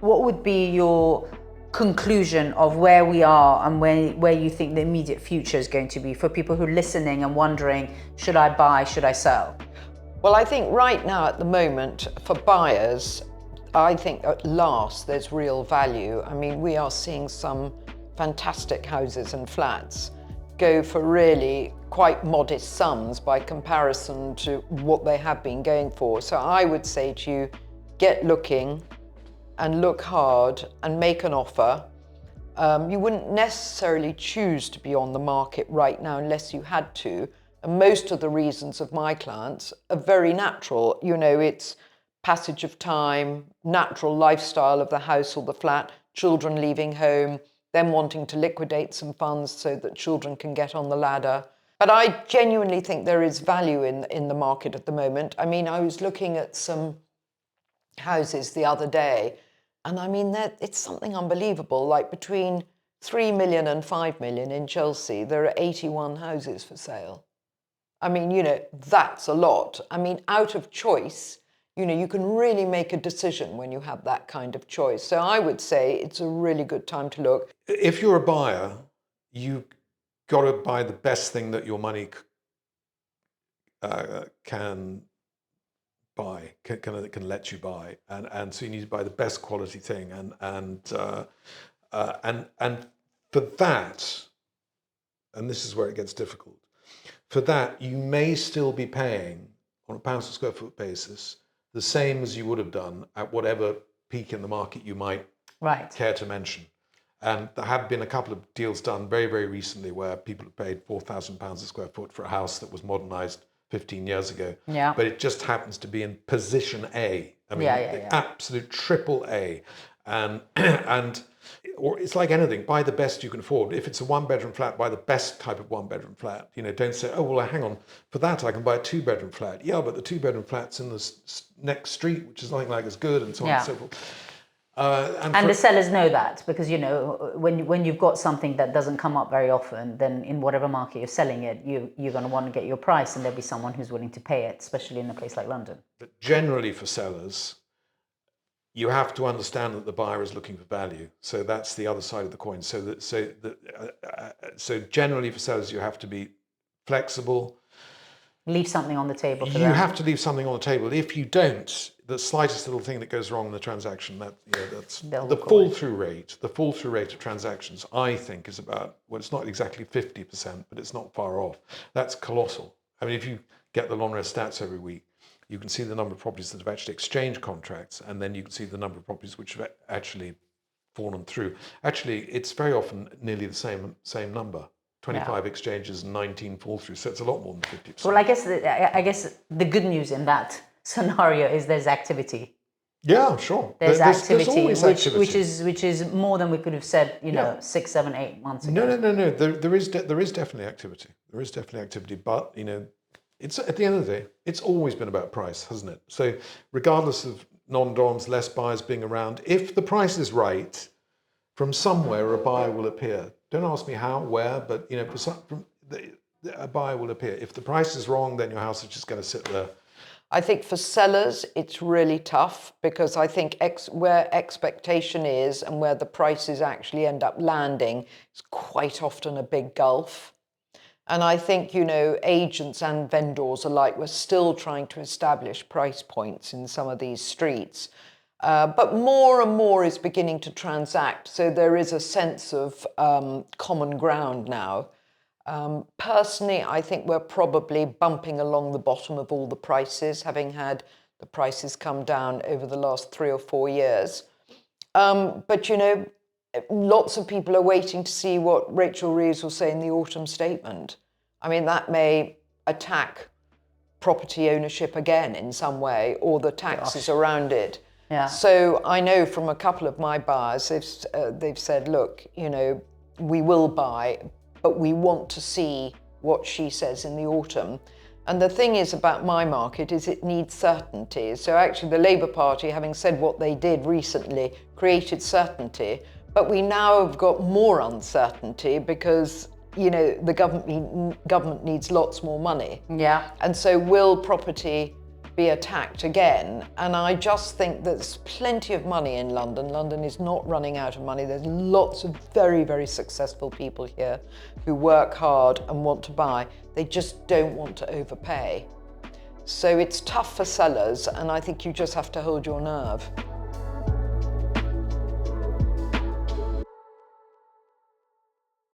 what would be your conclusion of where we are and where you think the immediate future is going to be for people who are listening and wondering, should I buy, should I sell? Well, I think right now at the moment for buyers, I think at last there's real value. I mean, we are seeing some fantastic houses and flats go for really quite modest sums by comparison to what they have been going for. So I would say to you, get looking and look hard and make an offer. You wouldn't necessarily choose to be on the market right now unless you had to. And most of the reasons of my clients are very natural. You know, it's passage of time, natural lifestyle of the house or the flat, children leaving home, them wanting to liquidate some funds so that children can get on the ladder. But I genuinely think there is value in the market at the moment. I mean, I was looking at some houses the other day, and I mean, it's something unbelievable. Like between 3 million and 5 million in Chelsea, there are 81 houses for sale. I mean, you know, that's a lot. I mean, out of choice, you know, you can really make a decision when you have that kind of choice. So I would say it's a really good time to look. If you're a buyer, you got to buy the best thing that your money can buy, can let you buy, and so you need to buy the best quality thing, and for that, and this is where it gets difficult. For that, you may still be paying on a pounds per square foot basis the same as you would have done at whatever peak in the market you might care to mention. And there have been a couple of deals done very, very recently where people have paid £4,000 a square foot for a house that was modernised 15 years ago. Yeah. But it just happens to be in position A. I mean, absolute triple A. Or it's like anything, buy the best you can afford. If it's a one-bedroom flat, buy the best type of one-bedroom flat. You know, don't say, oh, well, hang on, for that I can buy a two-bedroom flat. Yeah, but the two-bedroom flat's in the next street, which is nothing like as good, and so on and so forth. And the sellers know that, because, you know, when you've got something that doesn't come up very often, then in whatever market you're selling it, you're going to want to get your price, and there'll be someone who's willing to pay it, especially in a place like London. But generally for sellers, you have to understand that the buyer is looking for value. So that's the other side of the coin. So generally for sellers, you have to be flexible. Leave something on the table for them. You have to leave something on the table. If you don't, the slightest little thing that goes wrong in the transaction, that's the fall-through rate. The fall-through rate of transactions, I think, is about, well, it's not exactly 50%, but it's not far off. That's colossal. I mean, if you get the Lonres stats every week, you can see the number of properties that have actually exchanged contracts, and then you can see the number of properties which have actually fallen through. Actually, it's very often nearly the same number. 25 exchanges and 19 fall through, so it's a lot more than 50%. Well, I guess the good news in that scenario is there's activity. Yeah, sure. There's activity, always activity, which is more than we could have said, you know, 6, 7, 8 months ago. No. There is definitely activity. There is definitely activity, but you know, it's at the end of the day, it's always been about price, hasn't it? So regardless of non-doms, less buyers being around, if the price is right, from somewhere a buyer will appear. Don't ask me how, where, but you know, a buyer will appear. If the price is wrong, then your house is just going to sit there. I think for sellers, it's really tough, because I think where expectation is and where the prices actually end up landing is quite often a big gulf. And I think, you know, agents and vendors alike were still trying to establish price points in some of these streets. But more and more is beginning to transact. So there is a sense of common ground now. Personally, I think we're probably bumping along the bottom of all the prices, having had the prices come down over the last 3 or 4 years. But, you know, lots of people are waiting to see what Rachel Reeves will say in the autumn statement. I mean, that may attack property ownership again in some way, or the taxes around it. Yeah. So I know from a couple of my buyers, they've said, look, you know, we will buy, but we want to see what she says in the autumn. And the thing is about my market is it needs certainty. So actually the Labour Party, having said what they did recently, created certainty. But we now have got more uncertainty because, you know, the government needs lots more money. Yeah. And so will property be attacked again. And I just think there's plenty of money in London. London is not running out of money. There's lots of very, very successful people here who work hard and want to buy. They just don't want to overpay. So it's tough for sellers, and I think you just have to hold your nerve.